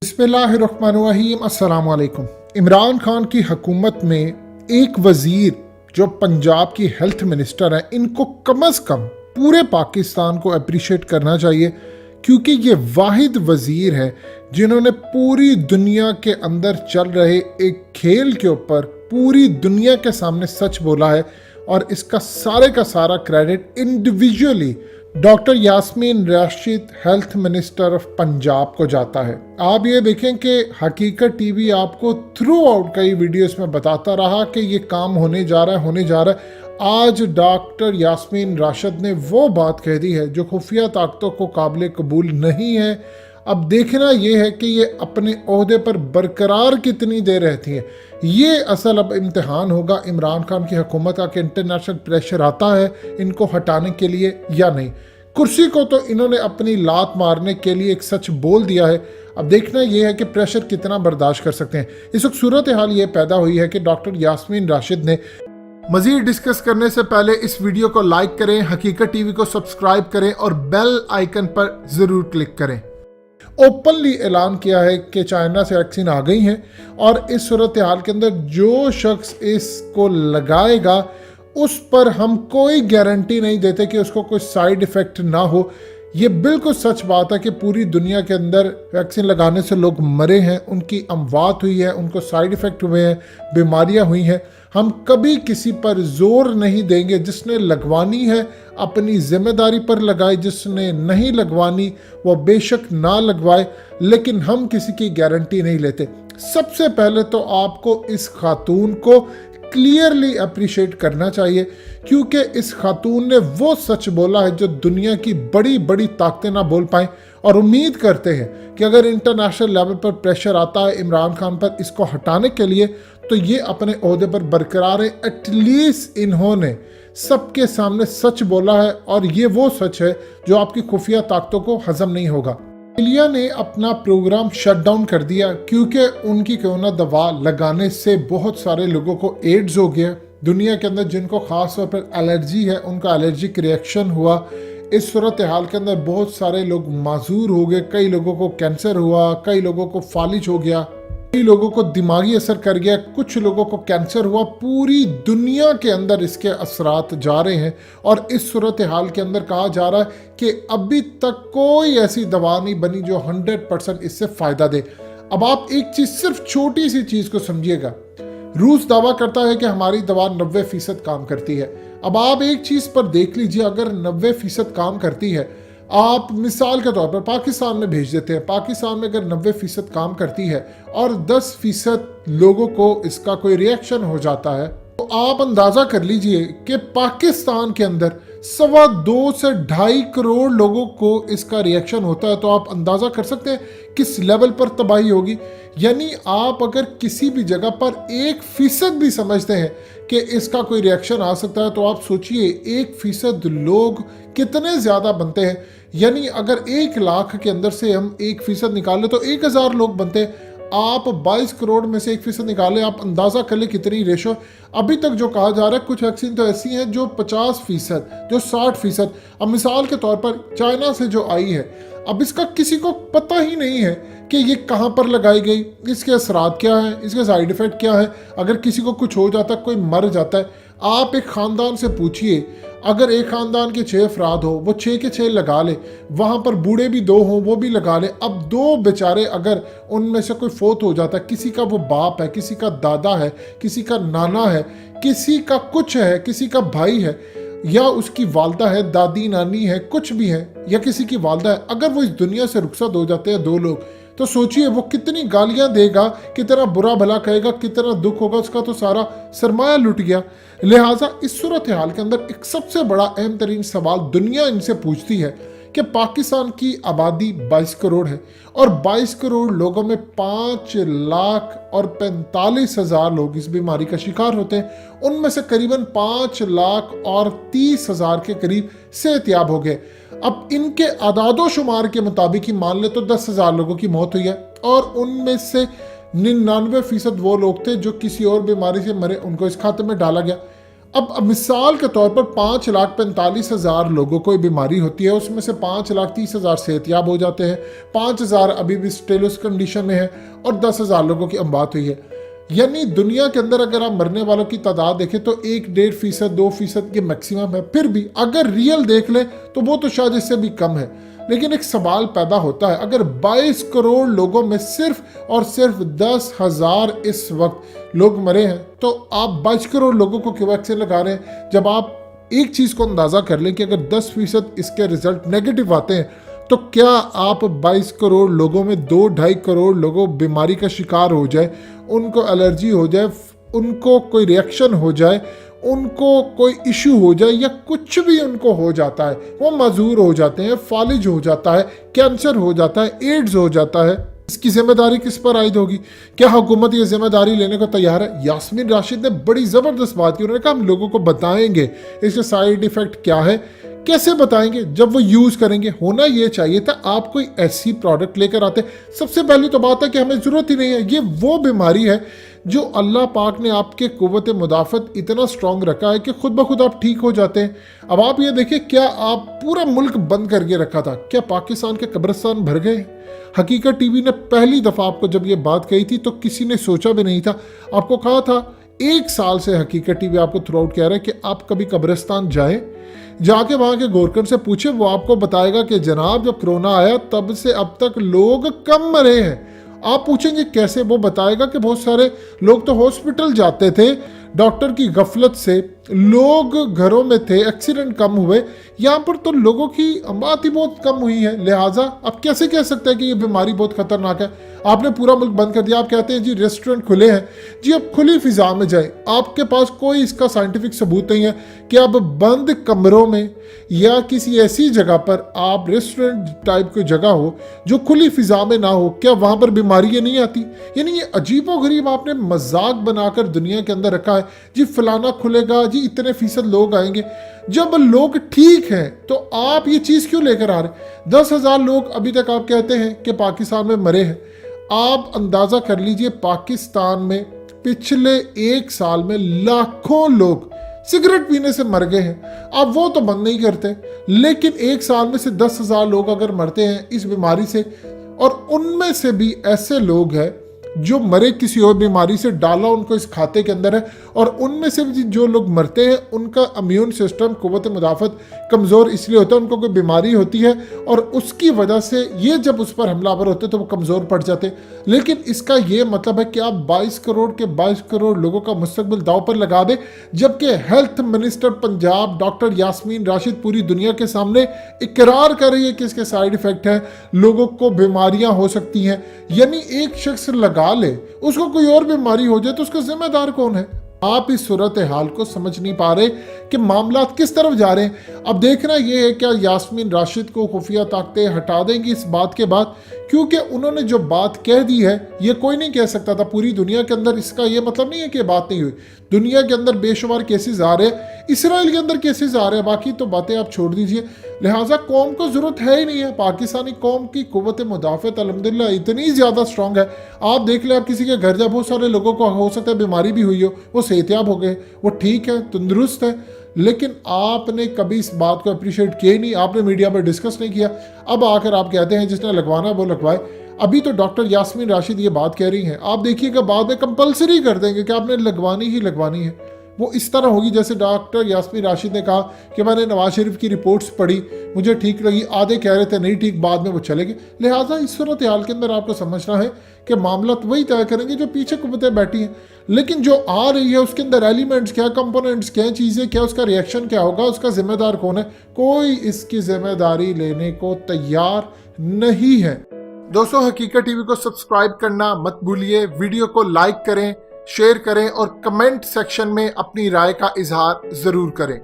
बिस्मिल्लाहिर्रहमानिर्रहीम। अस्सलाम वालेकुम। इमरान खान की हुकूमत में एक वज़ीर जो पंजाब की हेल्थ मिनिस्टर हैं, इनको कम अज़ कम पूरे पाकिस्तान को अप्रिशिएट करना चाहिए, क्योंकि ये वाहिद वज़ीर है जिन्होंने पूरी दुनिया के अंदर चल रहे एक खेल के ऊपर पूरी दुनिया के सामने सच बोला है। और इसका सारे का सारा credit individually doctor Yasmin Rashid, health minister of Punjab को जाता है। आप ये देखें कि हकीकत टीवी आपको थ्रू आउट कई वीडियोस में बताता रहा कि ये काम होने जा रहा है। आज डॉक्टर यास्मीन राशिद ने वो बात कह दी है जो खुफिया ताकतों को काबिल कबूल नहीं है। अब देखना यह है कि ये अपने ओहदे पर बरकरार कितनी देर रहती हैं। ये असल अब इम्तिहान होगा इमरान खान की हुकूमत का कि इंटरनेशनल प्रेशर आता है इनको हटाने के लिए या नहीं। कुर्सी को तो इन्होंने अपनी लात मारने के लिए एक सच बोल दिया है। अब देखना यह है कि प्रेशर कितना बर्दाश्त कर सकते हैं। इस वक्त सूरत हाल ये पैदा हुई है कि डॉक्टर यास्मीन राशिद ने मजीद डिस्कस करने से पहले इस वीडियो को लाइक करें, हकीकत टीवी को सब्सक्राइब करें और बेल आइकन पर ज़रूर क्लिक करें। ओपनली ऐलान किया है कि चाइना से वैक्सीन आ गई है और इस सूरत हाल के अंदर जो शख्स इसको लगाएगा उस पर हम कोई गारंटी नहीं देते कि उसको कोई साइड इफ़ेक्ट ना हो। ये बिल्कुल सच बात है कि पूरी दुनिया के अंदर वैक्सीन लगाने से लोग मरे हैं, उनकी अमवात हुई है, उनको साइड इफ़ेक्ट हुए हैं, बीमारियां हुई हैं। हम कभी किसी पर जोर नहीं देंगे। जिसने लगवानी है अपनी जिम्मेदारी पर लगाए, जिसने नहीं लगवानी वो बेशक ना लगवाए, लेकिन हम किसी की गारंटी नहीं लेते। सबसे पहले तो आपको इस खातून को क्लियरली अप्रिशिएट करना चाहिए, क्योंकि इस खातून ने वो सच बोला है जो दुनिया की बड़ी बड़ी ताकतें ना बोल पाएं। और उम्मीद करते हैं कि अगर इंटरनेशनल लेवल पर प्रेशर आता है इमरान खान पर इसको हटाने के लिए, तो ये अपने ओहदे पर बरकरार है। एटलीस्ट इन्होंने सबके सामने सच बोला है और ये वो सच है जो आपकी खुफिया ताकतों को हजम नहीं होगा। इंडिया ने अपना प्रोग्राम शट डाउन कर दिया क्योंकि उनकी कोरोना दवा लगाने से बहुत सारे लोगों को एड्स हो गया। दुनिया के अंदर जिनको खास तौर पर एलर्जी है उनका एलर्जिक रिएक्शन हुआ। इस सूरत हाल के अंदर बहुत सारे लोग माजूर हो गए, कई लोगों को कैंसर हुआ, कई लोगों को फालिज हो गया, कई लोगों को दिमागी असर कर गया, कुछ लोगों को कैंसर हुआ। पूरी दुनिया के अंदर इसके असरात जा रहे हैं और इस सूरत हाल के अंदर कहा जा रहा है कि अभी तक कोई ऐसी दवा नहीं बनी जो 100% इससे फ़ायदा दे। अब आप एक चीज़, सिर्फ छोटी सी चीज़ को समझिएगा। रूस दावा करता है कि हमारी दवा 90% काम करती है। अब आप एक चीज़ पर देख लीजिए, अगर 90% काम करती है, आप मिसाल के तौर पर पाकिस्तान में भेज देते हैं। पाकिस्तान में अगर 90% काम करती है और 10% लोगों को इसका कोई रिएक्शन हो जाता है, तो आप अंदाज़ा कर लीजिए कि पाकिस्तान के अंदर 2.25 से 2.5 करोड़ लोगों को इसका रिएक्शन होता है। तो आप अंदाज़ा कर सकते हैं किस लेवल पर तबाही होगी। यानी आप अगर किसी भी जगह पर 1% भी समझते हैं कि इसका कोई रिएक्शन आ सकता है, तो आप सोचिए 1% लोग कितने ज़्यादा बनते हैं। यानी अगर 1 लाख के अंदर से हम 1% निकालें तो 1000 लोग बनते हैं। आप 22 करोड़ में से 1% निकालें, आप अंदाज़ा कर ले कितनी रेशो। अभी तक जो कहा जा रहा है, कुछ वैक्सीन तो ऐसी हैं जो 50%, जो 60%। अब मिसाल के तौर पर चाइना से जो आई है, अब इसका किसी को पता ही नहीं है कि ये कहाँ पर लगाई गई, इसके असरात क्या हैं, इसके साइड इफ़ेक्ट क्या है। अगर किसी को कुछ हो जाता है, कोई मर जाता है, आप एक ख़ानदान से पूछिए, अगर एक ख़ानदान के 6 अफराद हो, वो 6 के 6 लगा ले, वहाँ पर बूढ़े भी 2 हों, वो भी लगा ले। अब 2 बेचारे, अगर उनमें से कोई फोत हो जाता है, किसी का वो बाप है, किसी का दादा है, किसी का नाना है, किसी का कुछ है, किसी का भाई है, या उसकी वालदा है, दादी नानी है, कुछ भी है, या किसी की वालदा है, अगर वो इस दुनिया से रुखसत हो जाते हैं 2 लोग, तो सोचिए वो कितनी गालियां देगा, कितना बुरा भला कहेगा, कितना दुख होगा। उसका तो सारा सरमाया लुट गया। लिहाजा इस सूरत हाल के अंदर एक सबसे बड़ा अहम तरीन सवाल दुनिया इनसे पूछती है कि पाकिस्तान की आबादी 22 करोड़ है और 22 करोड़ लोगों में 5,45,000 लोग इस बीमारी का शिकार होते हैं। उनमें से करीबन 5,30,000 के करीब सेहतयाब हो गए। अब इनके आदादो शुमार के मुताबिक ही मान ले तो 10,000 लोगों की मौत हुई है और उनमें से 99% वो लोग थे जो किसी और बीमारी से मरे, उनको इस खाते में डाला गया। अब मिसाल के तौर पर 5,45,000 लोगों को ये बीमारी होती है, उसमें से 5,30,000 सेहतयाब हो जाते हैं, 5,000 अभी भी स्टेलस कंडीशन में है और 10,000 लोगों की अमवात हुई है। यानी दुनिया के अंदर अगर आप मरने वालों की तादाद देखें तो 1-1.5%, 2% ये मैक्सिमम है। फिर भी अगर रियल देख ले तो वो तो शायद इससे भी कम है। लेकिन एक सवाल पैदा होता है, अगर 22 करोड़ लोगों में सिर्फ और सिर्फ 10,000 इस वक्त लोग मरे हैं, तो आप 22 करोड़ लोगों को क्यों वैक्सीन लगा रहे हैं? जब आप एक चीज को अंदाजा कर लें कि अगर 10% इसके रिजल्ट नेगेटिव आते हैं, तो क्या आप 22 करोड़ लोगों में 2-2.5 करोड़ लोगों बीमारी का शिकार हो जाए, उनको एलर्जी हो जाए, उनको कोई रिएक्शन हो जाए, उनको कोई इशू हो जाए या कुछ भी उनको हो जाता है, वो माजूर हो जाते हैं, फालिज हो जाता है, कैंसर हो जाता है, एड्स हो जाता है, इसकी जिम्मेदारी किस पर आयद होगी? क्या हुकूमत ये जिम्मेदारी लेने को तैयार है? यास्मीन राशिद ने बड़ी ज़बरदस्त बात की। उन्होंने कहा हम लोगों को बताएंगे इसके साइड इफ़ेक्ट क्या है। कैसे बताएंगे? जब वो यूज़ करेंगे। होना ये चाहिए था आप कोई ऐसी प्रोडक्ट लेकर आते। सबसे पहली तो बात है कि हमें ज़रूरत ही नहीं है। ये वो बीमारी है जो अल्लाह पाक ने आपके कुव्वत मुदाफ़त इतना स्ट्रॉन्ग रखा है कि खुद ब खुद आप ठीक हो जाते हैं। अब आप ये देखिए, क्या आप पूरा मुल्क बंद करके रखा था? क्या पाकिस्तान के कब्रिस्तान भर गए? हकीकत टीवी ने पहली दफ़ा आपको जब ये बात कही थी तो किसी ने सोचा भी नहीं था। आपको कहा था, 1 साल से हकीकत टीवी आपको थ्रू आउट कह रहा है कि आप कभी कब्रिस्तान जाएं, जाके वहाँ के गोरकन से पूछे, वो आपको बताएगा कि जनाब जब कोरोना आया तब से अब तक लोग कम मरे हैं। आप पूछेंगे कैसे? वो बताएगा कि बहुत सारे लोग तो हॉस्पिटल जाते थे, डॉक्टर की गफलत से लोग घरों में थे, एक्सीडेंट कम हुए। यहाँ पर तो लोगों की अमवात ही बहुत कम हुई है। लिहाजा आप कैसे कह सकते हैं कि ये बीमारी बहुत खतरनाक है? आपने पूरा मुल्क बंद कर दिया। आप कहते हैं जी रेस्टोरेंट खुले हैं। जी आप खुली फिजा में जाए, आपके पास कोई इसका साइंटिफिक सबूत नहीं है कि आप बंद कमरों में या किसी ऐसी जगह पर, आप रेस्टोरेंट टाइप की जगह हो जो खुली फिजा में ना हो, क्या वहाँ पर बीमारियाँ नहीं आती? यानी ये अजीबोगरीब आपने मजाक बनाकर दुनिया के अंदर रखा है। जी फलाना खुलेगा, जी इतने फीसद लोग आएंगे। जब लोग ठीक हैं तो आप ये चीज़ क्यों लेकर आ रहे? 10,000 लोग अभी तक आप कहते हैं कि पाकिस्तान में मरे हैं। आप अंदाज़ा कर लीजिए, पाकिस्तान में पिछले 1 साल में लाखों लोग सिगरेट पीने से मर गए हैं। आप वो तो बंद नहीं करते, लेकिन 1 साल में से 10,000 लोग अगर मरते हैं इस बीमारी से, और उनमें से भी ऐसे लोग हैं जो मरे किसी और बीमारी से, डाला उनको इस खाते के अंदर है, और उनमें से भी जो लोग मरते हैं उनका इम्यून सिस्टम, कुव्वत मुदाफ़त कमज़ोर इसलिए होता है, उनको कोई बीमारी होती है और उसकी वजह से ये जब उस पर हमलावर होते हैं तो वो कमज़ोर पड़ जाते हैं। लेकिन इसका ये मतलब है कि आप 22 करोड़ के 22 करोड़ लोगों का मुस्तकबिल दाव पर लगा दें, जबकि health minister Punjab doctor Yasmin Rashid पूरी दुनिया के सामने इकरार कर रही है कि इसके साइड इफ़ेक्ट हैं, लोगों को बीमारियाँ हो सकती हैं। यानी एक शख्स लगा ले, उसको कोई और बीमारी हो जाए तो उसका जिम्मेदार कौन है? आप इस सूरत हाल को समझ नहीं पा रहे कि मामला किस तरफ जा रहे हैं। अब देखना यह है क्या यास्मीन राशिद को खुफिया ताकतें हटा देंगी इस बात के बाद, क्योंकि उन्होंने जो बात कह दी है ये कोई नहीं कह सकता था पूरी दुनिया के अंदर। इसका ये मतलब नहीं है कि बात नहीं हुई। दुनिया के अंदर बेशुमार केसेस आ रहे हैं, इसराइल के अंदर केसेस आ रहे हैं, बाकी तो बातें आप छोड़ दीजिए। लिहाजा कौम को ज़रूरत है ही नहीं है। पाकिस्तानी कौम की कुव्वत मुदाफ़त अल्हम्दुलिल्लाह इतनी ज़्यादा स्ट्रॉन्ग है। आप देख ले, आप किसी के घर जा, बहुत सारे लोगों को हो सकता है बीमारी भी हुई हो, वो सेहतयाब हो गए, वो ठीक है, तंदुरुस्त है, लेकिन आपने कभी इस बात को अप्रिशिएट किया ही नहीं। आपने मीडिया पर डिस्कस नहीं किया। अब आकर आप कहते हैं जिसने लगवाना वो लगवाए। अभी तो डॉक्टर यास्मीन राशिद ये बात कह रही हैं, आप देखिएगा बाद में कंपलसरी कर देंगे कि आपने लगवानी ही लगवानी है। वो इस तरह होगी जैसे डॉक्टर यास्मीन राशिद ने कहा कि मैंने नवाज शरीफ की रिपोर्ट्स पढ़ी, मुझे ठीक लगी, आधे कह रहे थे नहीं ठीक, बाद में वो चले गए। लिहाजा इस सूरत हाल के अंदर आपको समझना है कि मामला तो वही तय करेंगे जो पीछे कुव्वतें बैठी हैं, लेकिन जो आ रही है उसके अंदर एलिमेंट्स क्या, कंपोनेंट्स क्या, चीज़ें क्या, उसका रिएक्शन क्या होगा, उसका जिम्मेदार कौन है, कोई इसकी जिम्मेदारी लेने को तैयार नहीं है। दोस्तों, हकीकत टीवी को सब्सक्राइब करना मत भूलिए, वीडियो को लाइक करें, शेयर करें और कमेंट सेक्शन में अपनी राय का इजहार ज़रूर करें।